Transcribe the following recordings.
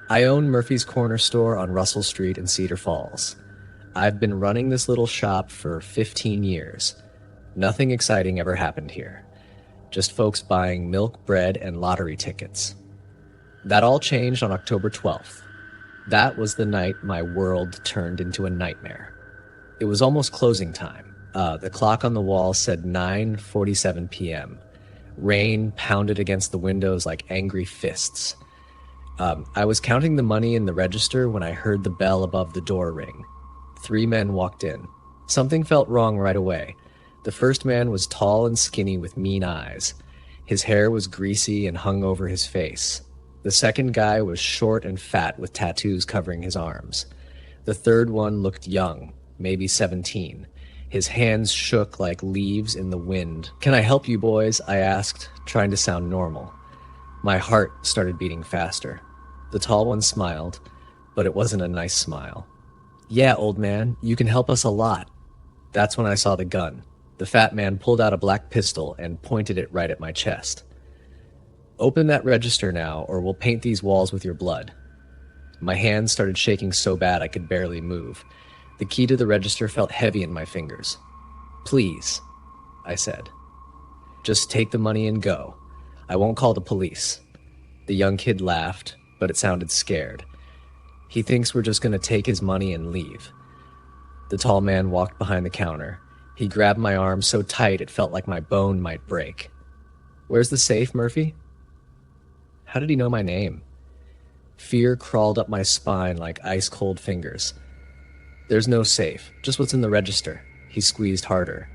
I own Murphy's Corner Store on Russell Street in Cedar Falls. I've been running this little shop for 15 years. Nothing exciting ever happened here. Just folks buying milk, bread, and lottery tickets. That all changed on October 12th. That was the night my world turned into a nightmare. It was almost closing time. The clock on the wall said 9:47 p.m. Rain pounded against the windows like angry fists. I was counting the money in the register when I heard the bell above the door ring. 3 men walked in. Something felt wrong right away. The first man was tall and skinny with mean eyes. His hair was greasy and hung over his face. The second guy was short and fat with tattoos covering his arms. The third one looked young, maybe 17. His hands shook like leaves in the wind. "Can I help you boys?" I asked, trying to sound normal. My heart started beating faster. The tall one smiled, but it wasn't a nice smile. "Yeah, old man, you can help us a lot." That's when I saw the gun. The fat man pulled out a black pistol and pointed it right at my chest. "Open that register now, or we'll paint these walls with your blood." My hands started shaking so bad I could barely move. The key to the register felt heavy in my fingers. "Please," I said. "Just take the money and go. I won't call the police." The young kid laughed, but it sounded scared. "He thinks we're just going to take his money and leave." The tall man walked behind the counter. He grabbed my arm so tight it felt like my bone might break. "Where's the safe, Murphy?" How did he know my name? Fear crawled up my spine like ice-cold fingers. "There's no safe, just what's in the register." He squeezed harder.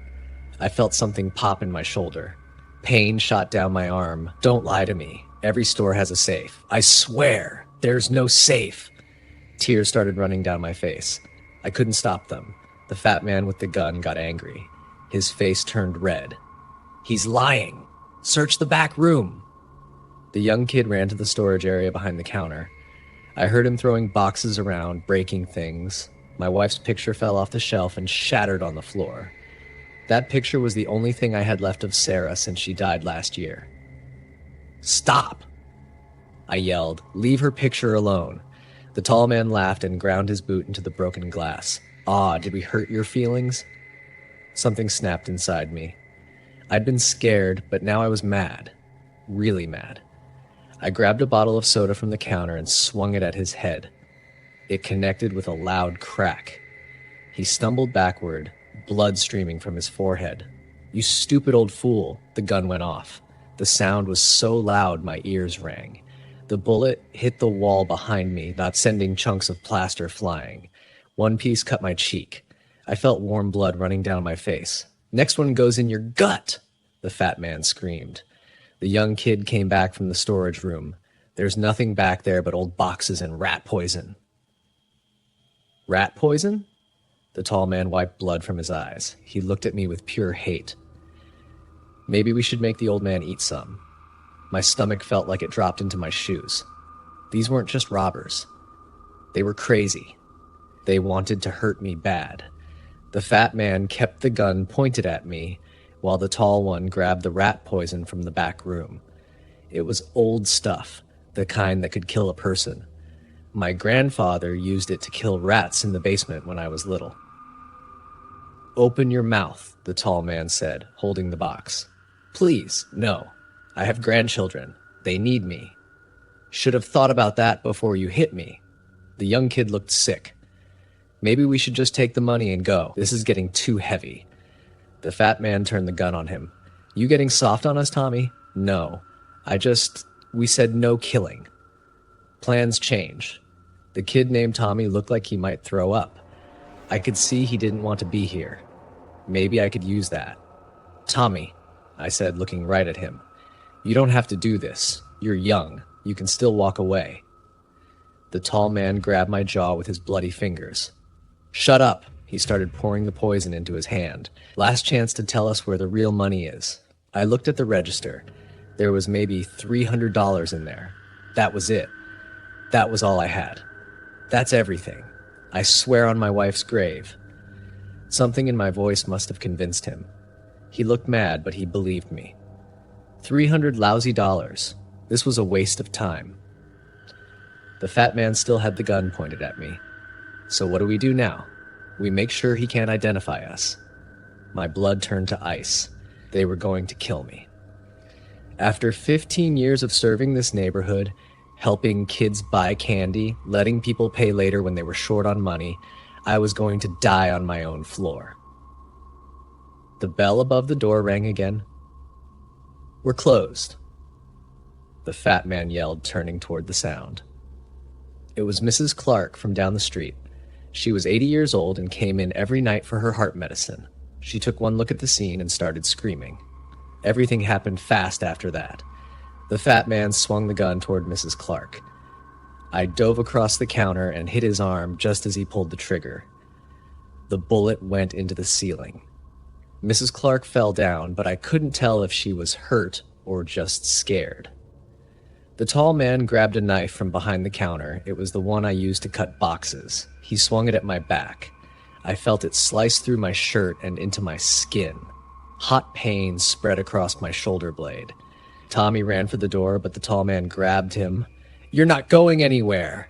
I felt something pop in my shoulder. Pain shot down my arm. "Don't lie to me. Every store has a safe. I swear, there's no safe." Tears started running down my face. I couldn't stop them. The fat man with the gun got angry. His face turned red. "He's lying. Search the back room." The young kid ran to the storage area behind the counter. I heard him throwing boxes around, breaking things. My wife's picture fell off the shelf and shattered on the floor. That picture was the only thing I had left of Sarah since she died last year. "Stop!" I yelled. "Leave her picture alone." The tall man laughed and ground his boot into the broken glass. "Ah, did we hurt your feelings?" Something snapped inside me. I'd been scared, but now I was mad. Really mad. I grabbed a bottle of soda from the counter and swung it at his head. It connected with a loud crack. He stumbled backward, blood streaming from his forehead. "You stupid old fool!" The gun went off. The sound was so loud my ears rang. The bullet hit the wall behind me, not sending chunks of plaster flying. One piece cut my cheek. I felt warm blood running down my face. "Next one goes in your gut!" the fat man screamed. The young kid came back from the storage room. "There's nothing back there but old boxes and rat poison." "Rat poison?" The tall man wiped blood from his eyes. He looked at me with pure hate. "Maybe we should make the old man eat some." My stomach felt like it dropped into my shoes. These weren't just robbers. They were crazy. They wanted to hurt me bad. The fat man kept the gun pointed at me, while the tall one grabbed the rat poison from the back room. It was old stuff, the kind that could kill a person. My grandfather used it to kill rats in the basement when I was little. "Open your mouth," the tall man said, holding the box. "Please, no. I have grandchildren. They need me." "Should have thought about that before you hit me." The young kid looked sick. "Maybe we should just take the money and go. This is getting too heavy." The fat man turned the gun on him. "You getting soft on us, Tommy?" "No. We said no killing." Plans change. The kid named Tommy looked like he might throw up. I could see he didn't want to be here. Maybe I could use that. "Tommy," I said, looking right at him, "you don't have to do this. You're young. You can still walk away." The tall man grabbed my jaw with his bloody fingers. "Shut up." He started pouring the poison into his hand. "Last chance to tell us where the real money is." I looked at the register. There was maybe $300 in there. That was it. That was all I had. That's everything. I swear on my wife's grave. Something in my voice must have convinced him. He looked mad, but he believed me. 300 lousy dollars. This was a waste of time. The fat man still had the gun pointed at me. So what do we do now? We make sure he can't identify us. My blood turned to ice. They were going to kill me. After 15 years of serving this neighborhood, helping kids buy candy, letting people pay later when they were short on money, I was going to die on my own floor. The bell above the door rang again. "We're closed," the fat man yelled, turning toward the sound. It was Mrs. Clark from down the street. She was 80 years old and came in every night for her heart medicine. She took one look at the scene and started screaming. Everything happened fast after that. The fat man swung the gun toward Mrs. Clark. I dove across the counter and hit his arm just as he pulled the trigger. The bullet went into the ceiling. Mrs. Clark fell down, but I couldn't tell if she was hurt or just scared. The tall man grabbed a knife from behind the counter. It was the one I used to cut boxes. He swung it at my back. I felt it slice through my shirt and into my skin. Hot pain spread across my shoulder blade. Tommy ran for the door, but the tall man grabbed him. "You're not going anywhere!"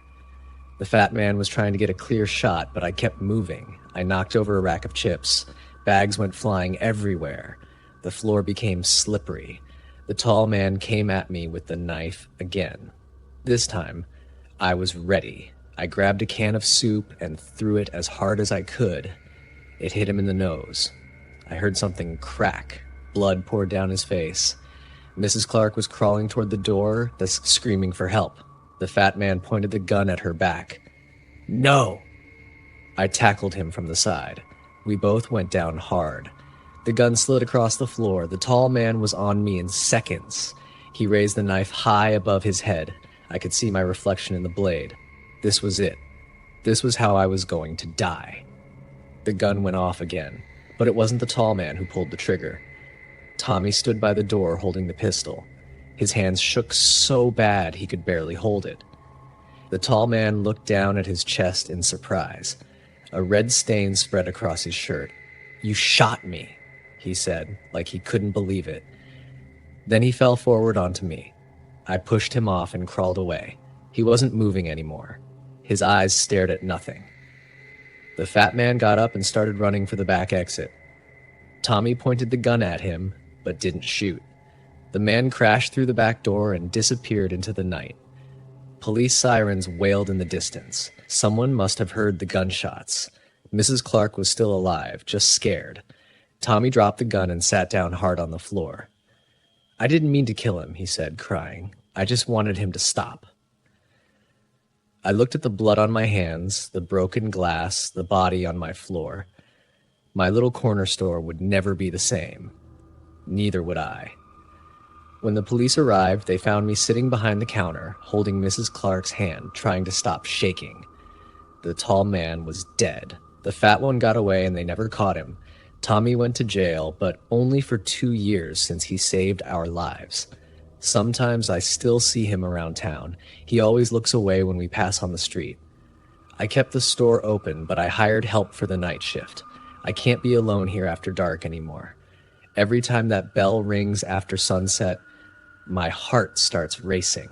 The fat man was trying to get a clear shot, but I kept moving. I knocked over a rack of chips. Bags went flying everywhere. The floor became slippery. The tall man came at me with the knife again. This time, I was ready. I grabbed a can of soup and threw it as hard as I could. It hit him in the nose. I heard something crack. Blood poured down his face. Mrs. Clark was crawling toward the door, screaming for help. The fat man pointed the gun at her back. "No!" I tackled him from the side. We both went down hard. The gun slid across the floor. The tall man was on me in seconds. He raised the knife high above his head. I could see my reflection in the blade. This was it. This was how I was going to die. The gun went off again, but it wasn't the tall man who pulled the trigger. Tommy stood by the door holding the pistol. His hands shook so bad he could barely hold it. The tall man looked down at his chest in surprise. A red stain spread across his shirt. "You shot me," he said, like he couldn't believe it. Then he fell forward onto me. I pushed him off and crawled away. He wasn't moving anymore. His eyes stared at nothing. The fat man got up and started running for the back exit. Tommy pointed the gun at him, but didn't shoot. The man crashed through the back door and disappeared into the night. Police sirens wailed in the distance. Someone must have heard the gunshots. Mrs. Clark was still alive, just scared. Tommy dropped the gun and sat down hard on the floor. "I didn't mean to kill him," he said, crying. "I just wanted him to stop." I looked at the blood on my hands, the broken glass, the body on my floor. My little corner store would never be the same. Neither would I. When the police arrived, they found me sitting behind the counter, holding Mrs. Clark's hand, trying to stop shaking. The tall man was dead. The fat one got away and they never caught him. Tommy went to jail, but only for 2 years since he saved our lives. Sometimes I still see him around town. He always looks away when we pass on the street. I kept the store open, but I hired help for the night shift. I can't be alone here after dark anymore. Every time that bell rings after sunset, my heart starts racing.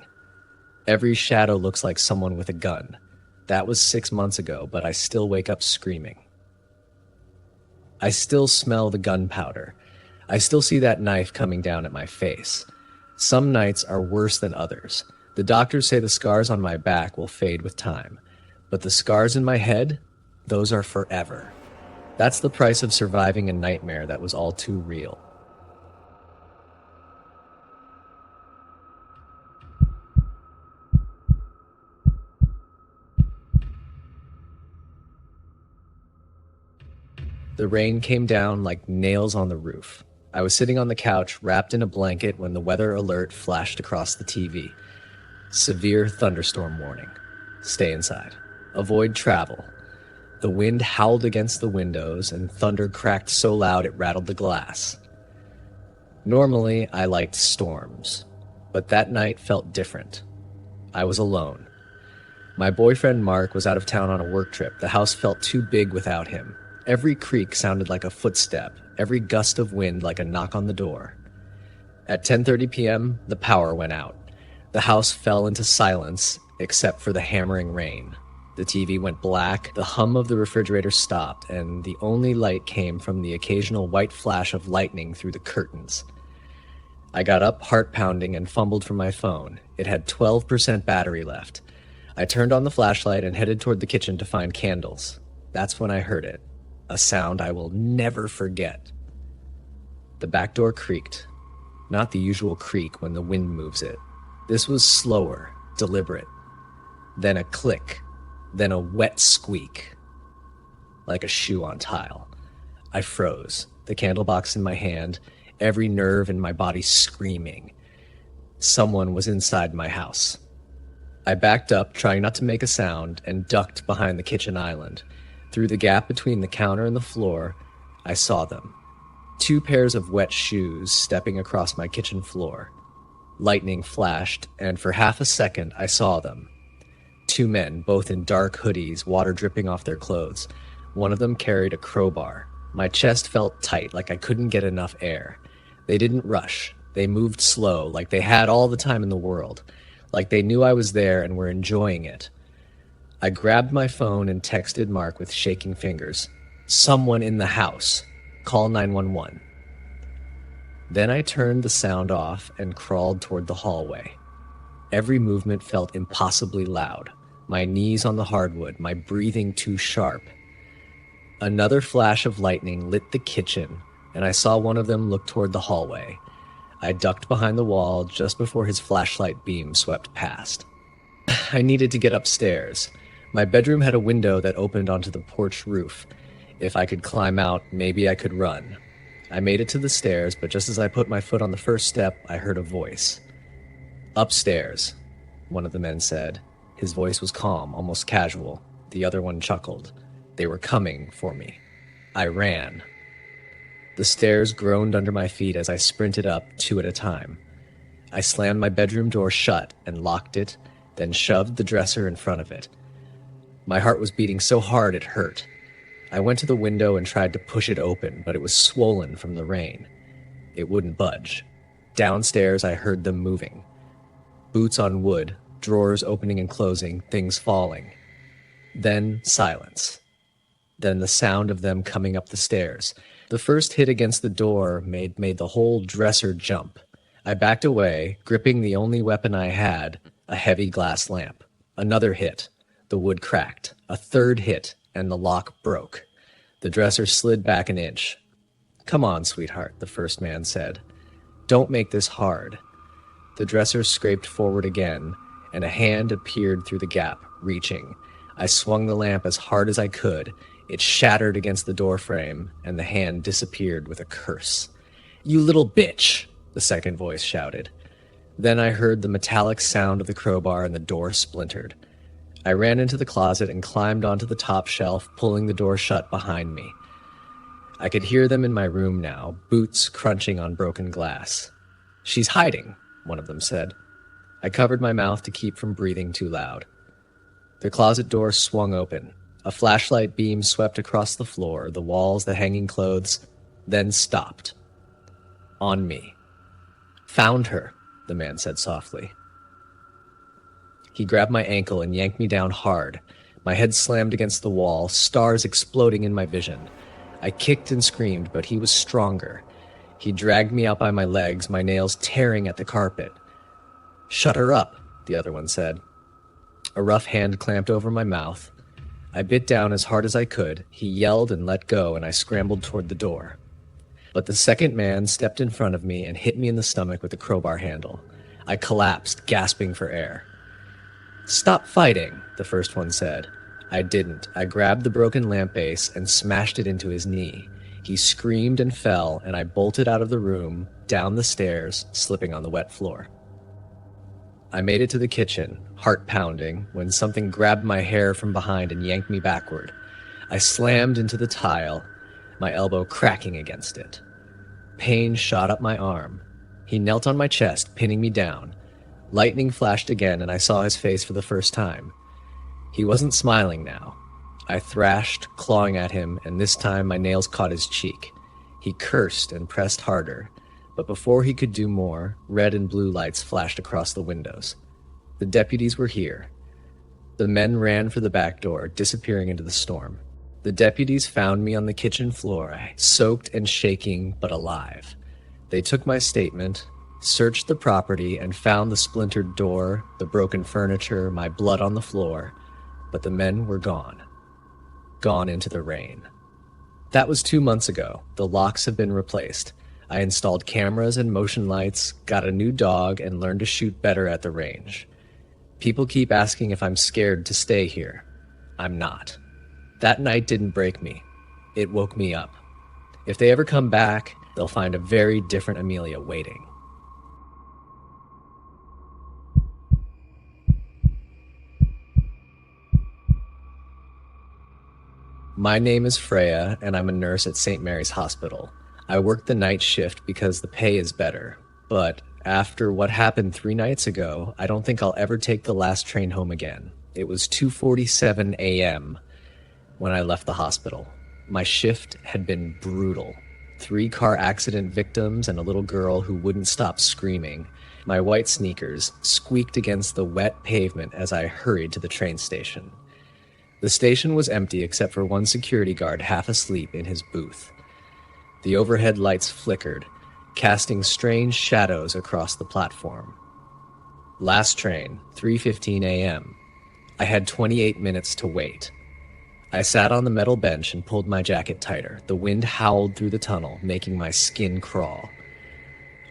Every shadow looks like someone with a gun. That was 6 months ago, but I still wake up screaming. I still smell the gunpowder. I still see that knife coming down at my face. Some nights are worse than others. The doctors say the scars on my back will fade with time, but the scars in my head, those are forever. That's the price of surviving a nightmare that was all too real. The rain came down like nails on the roof. I was sitting on the couch, wrapped in a blanket, when the weather alert flashed across the TV. Severe thunderstorm warning. Stay inside. Avoid travel. The wind howled against the windows, and thunder cracked so loud it rattled the glass. Normally, I liked storms, but that night felt different. I was alone. My boyfriend Mark was out of town on a work trip. The house felt too big without him. Every creak sounded like a footstep, every gust of wind like a knock on the door. At 10:30 p.m., the power went out. The house fell into silence, except for the hammering rain. The TV went black, the hum of the refrigerator stopped, and the only light came from the occasional white flash of lightning through the curtains. I got up, heart pounding, and fumbled for my phone. It had 12% battery left. I turned on the flashlight and headed toward the kitchen to find candles. That's when I heard it, a sound I will never forget. The back door creaked. Not the usual creak when the wind moves it. This was slower, deliberate. Then a click, then a wet squeak, like a shoe on tile. I froze, the candle box in my hand, every nerve in my body screaming. Someone was inside my house. I backed up, trying not to make a sound, and ducked behind the kitchen island. Through the gap between the counter and the floor, I saw them. 2 pairs of wet shoes stepping across my kitchen floor. Lightning flashed, and for half a second I saw them. 2 men, both in dark hoodies, water dripping off their clothes. One of them carried a crowbar. My chest felt tight, like I couldn't get enough air. They didn't rush. They moved slow, like they had all the time in the world, like they knew I was there and were enjoying it. I grabbed my phone and texted Mark with shaking fingers. "Someone in the house. Call 911. Then I turned the sound off and crawled toward the hallway. Every movement felt impossibly loud. My knees on the hardwood, my breathing too sharp. Another flash of lightning lit the kitchen, and I saw one of them look toward the hallway. I ducked behind the wall just before his flashlight beam swept past. I needed to get upstairs. My bedroom had a window that opened onto the porch roof. If I could climb out, maybe I could run. I made it to the stairs, but just as I put my foot on the first step, I heard a voice. "Upstairs," one of the men said. His voice was calm, almost casual. The other one chuckled. They were coming for me. I ran. The stairs groaned under my feet as I sprinted up, 2 at a time. I slammed my bedroom door shut and locked it, then shoved the dresser in front of it. My heart was beating so hard it hurt. I went to the window and tried to push it open, but it was swollen from the rain. It wouldn't budge. Downstairs, I heard them moving. Boots on wood, drawers opening and closing, things falling. Then silence. Then the sound of them coming up the stairs. The first hit against the door made the whole dresser jump. I backed away, gripping the only weapon I had, a heavy glass lamp. Another hit. The wood cracked. A third hit, and the lock broke. The dresser slid back an inch. "Come on, sweetheart," the first man said. "Don't make this hard." The dresser scraped forward again, and a hand appeared through the gap, reaching. I swung the lamp as hard as I could. It shattered against the doorframe, and the hand disappeared with a curse. "You little bitch!" the second voice shouted. Then I heard the metallic sound of the crowbar, and the door splintered. I ran into the closet and climbed onto the top shelf, pulling the door shut behind me. I could hear them in my room now, boots crunching on broken glass. "She's hiding," one of them said. I covered my mouth to keep from breathing too loud. The closet door swung open. A flashlight beam swept across the floor, the walls, the hanging clothes, then stopped. On me. "Found her," the man said softly. He grabbed my ankle and yanked me down hard. My head slammed against the wall, stars exploding in my vision. I kicked and screamed, but he was stronger. He dragged me out by my legs, my nails tearing at the carpet. "Shut her up," the other one said. A rough hand clamped over my mouth. I bit down as hard as I could. He yelled and let go, and I scrambled toward the door. But the second man stepped in front of me and hit me in the stomach with the crowbar handle. I collapsed, gasping for air. "Stop fighting," the first one said. I didn't. I grabbed the broken lamp base and smashed it into his knee. He screamed and fell, and I bolted out of the room, down the stairs, slipping on the wet floor. I made it to the kitchen, heart pounding, when something grabbed my hair from behind and yanked me backward. I slammed into the tile, my elbow cracking against it. Pain shot up my arm. He knelt on my chest, pinning me down. Lightning flashed again, and I saw his face for the first time. He wasn't smiling now. I thrashed, clawing at him, and this time my nails caught his cheek. He cursed and pressed harder. But before he could do more, red and blue lights flashed across the windows. The deputies were here. The men ran for the back door, disappearing into the storm. The deputies found me on the kitchen floor, soaked and shaking, but alive. They took my statement, searched the property, and found the splintered door, the broken furniture, my blood on the floor, but the men were gone. Gone into the rain. That was 2 months ago. The locks have been replaced. I installed cameras and motion lights, got a new dog, and learned to shoot better at the range. People keep asking if I'm scared to stay here. I'm not. That night didn't break me. It woke me up. If they ever come back, they'll find a very different Amelia waiting. My name is Freya, and I'm a nurse at St. Mary's Hospital. I work the night shift because the pay is better, but after what happened 3 nights ago, I don't think I'll ever take the last train home again. It was 2:47 a.m. when I left the hospital. My shift had been brutal. 3 car accident victims and a little girl who wouldn't stop screaming. My white sneakers squeaked against the wet pavement as I hurried to the train station. The station was empty except for one security guard half asleep in his booth. The overhead lights flickered, casting strange shadows across the platform. Last train, 3:15 a.m. I had 28 minutes to wait. I sat on the metal bench and pulled my jacket tighter. The wind howled through the tunnel, making my skin crawl.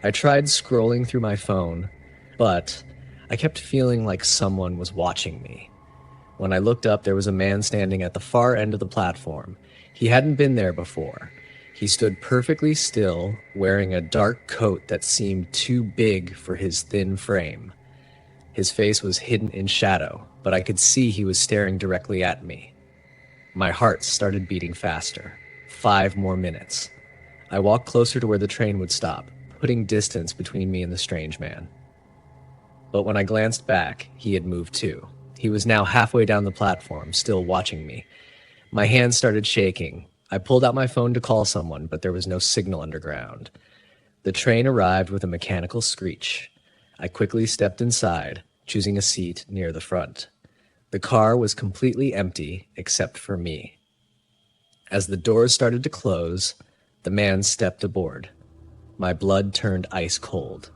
I tried scrolling through my phone, but I kept feeling like someone was watching me. When I looked up, there was a man standing at the far end of the platform. He hadn't been there before. He stood perfectly still, wearing a dark coat that seemed too big for his thin frame. His face was hidden in shadow, but I could see he was staring directly at me. My heart started beating faster. 5 more minutes. I walked closer to where the train would stop, putting distance between me and the strange man. But when I glanced back, he had moved too. He was now halfway down the platform, still watching me. My hands started shaking. I pulled out my phone to call someone, but there was no signal underground. The train arrived with a mechanical screech. I quickly stepped inside, choosing a seat near the front. The car was completely empty except for me. As the doors started to close, the man stepped aboard. My blood turned ice cold.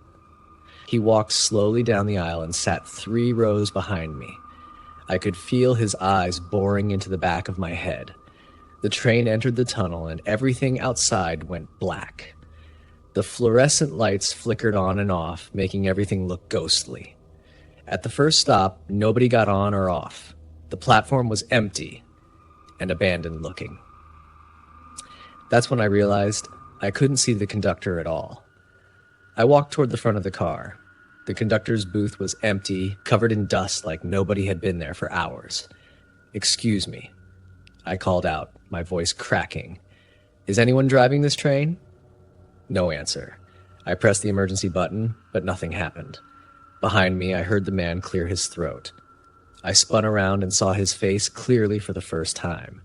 He walked slowly down the aisle and sat 3 rows behind me. I could feel his eyes boring into the back of my head. The train entered the tunnel and everything outside went black. The fluorescent lights flickered on and off, making everything look ghostly. At the first stop, nobody got on or off. The platform was empty and abandoned looking. That's when I realized I couldn't see the conductor at all. I walked toward the front of the car. The conductor's booth was empty, covered in dust like nobody had been there for hours. "Excuse me," I called out, my voice cracking. "Is anyone driving this train?" No answer. I pressed the emergency button, but nothing happened. Behind me, I heard the man clear his throat. I spun around and saw his face clearly for the first time.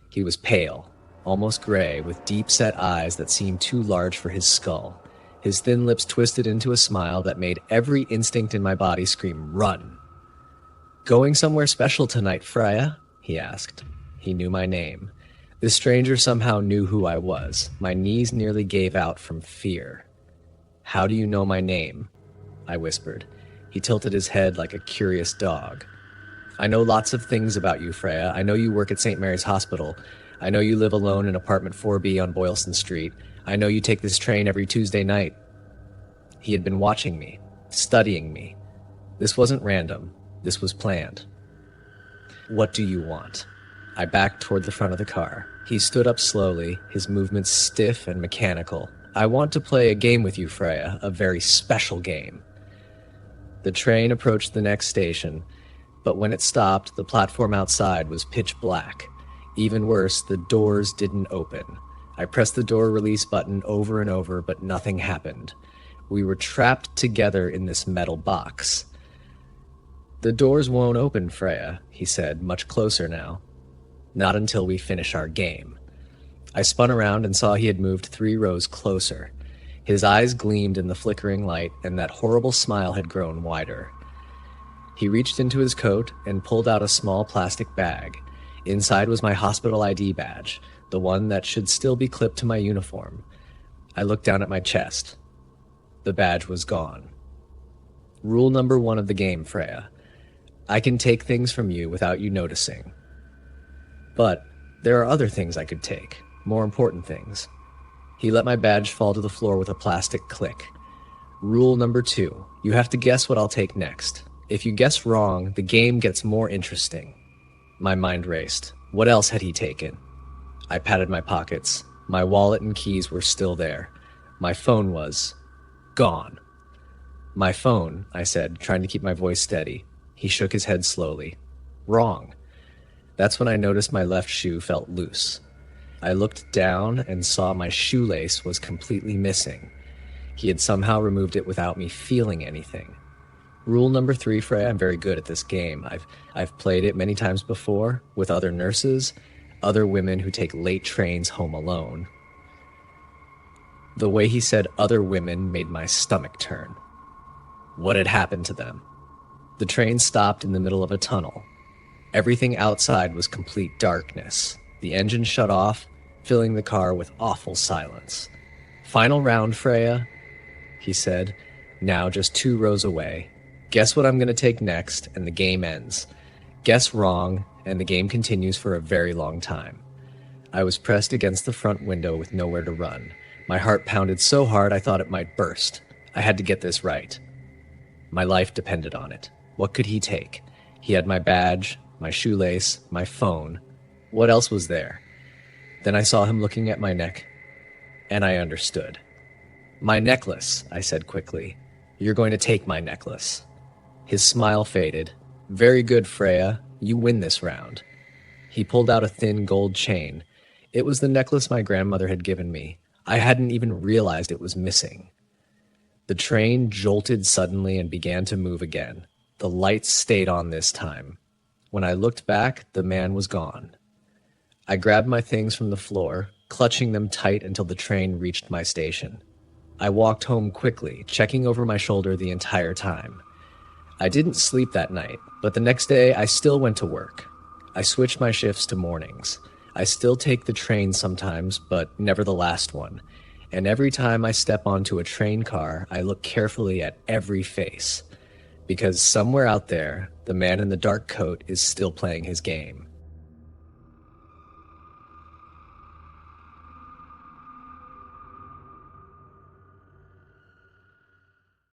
He was pale, almost gray, with deep-set eyes that seemed too large for his skull. His thin lips twisted into a smile that made every instinct in my body scream, "Run!" "Going somewhere special tonight, Freya?" he asked. He knew my name. This stranger somehow knew who I was. My knees nearly gave out from fear. "How do you know my name?" I whispered. He tilted his head like a curious dog. "I know lots of things about you, Freya. I know you work at St. Mary's Hospital. I know you live alone in apartment 4B on Boylston Street. I know you take this train every Tuesday night." He had been watching me, studying me. This wasn't random. This was planned. "What do you want?" I backed toward the front of the car. He stood up slowly, his movements stiff and mechanical. "I want to play a game with you, Freya, a very special game." The train approached the next station, but when it stopped, the platform outside was pitch black. Even worse, the doors didn't open. I pressed the door release button over and over, but nothing happened. We were trapped together in this metal box. "The doors won't open, Freya," he said, much closer now. "Not until we finish our game." I spun around and saw he had moved 3 rows closer. His eyes gleamed in the flickering light, and that horrible smile had grown wider. He reached into his coat and pulled out a small plastic bag. Inside was my hospital ID badge, the one that should still be clipped to my uniform. I looked down at my chest. The badge was gone. Rule number 1 of the game, Freya. I can take things from you without you noticing. But there are other things I could take, more important things. He let my badge fall to the floor with a plastic click. Rule number 2, you have to guess what I'll take next. If you guess wrong, the game gets more interesting. My mind raced. What else had he taken? I patted my pockets. My wallet and keys were still there. My phone was gone. My phone, I said, trying to keep my voice steady. He shook his head slowly. Wrong. That's when I noticed my left shoe felt loose. I looked down and saw my shoelace was completely missing. He had somehow removed it without me feeling anything. Rule number 3, Freya, I'm very good at this game. I've played it many times before with other nurses, other women who take late trains home alone. The way he said other women made my stomach turn. What had happened to them? The train stopped in the middle of a tunnel. Everything outside was complete darkness. The engine shut off, filling the car with awful silence. Final round, Freya, he said, now just 2 rows away. Guess what I'm going to take next, and the game ends. Guess wrong, and the game continues for a very long time. I was pressed against the front window with nowhere to run. My heart pounded so hard I thought it might burst. I had to get this right. My life depended on it. What could he take? He had my badge, my shoelace, my phone. What else was there? Then I saw him looking at my neck, and I understood. My necklace, I said quickly. You're going to take my necklace. His smile faded. Very good, Freya. You win this round. He pulled out a thin gold chain. It was the necklace my grandmother had given me. I hadn't even realized it was missing. The train jolted suddenly and began to move again. The lights stayed on this time. When I looked back, the man was gone. I grabbed my things from the floor, clutching them tight until the train reached my station. I walked home quickly, checking over my shoulder the entire time. I didn't sleep that night, but the next day I still went to work. I switched my shifts to mornings. I still take the train sometimes, but never the last one. And every time I step onto a train car, I look carefully at every face. Because somewhere out there, the man in the dark coat is still playing his game.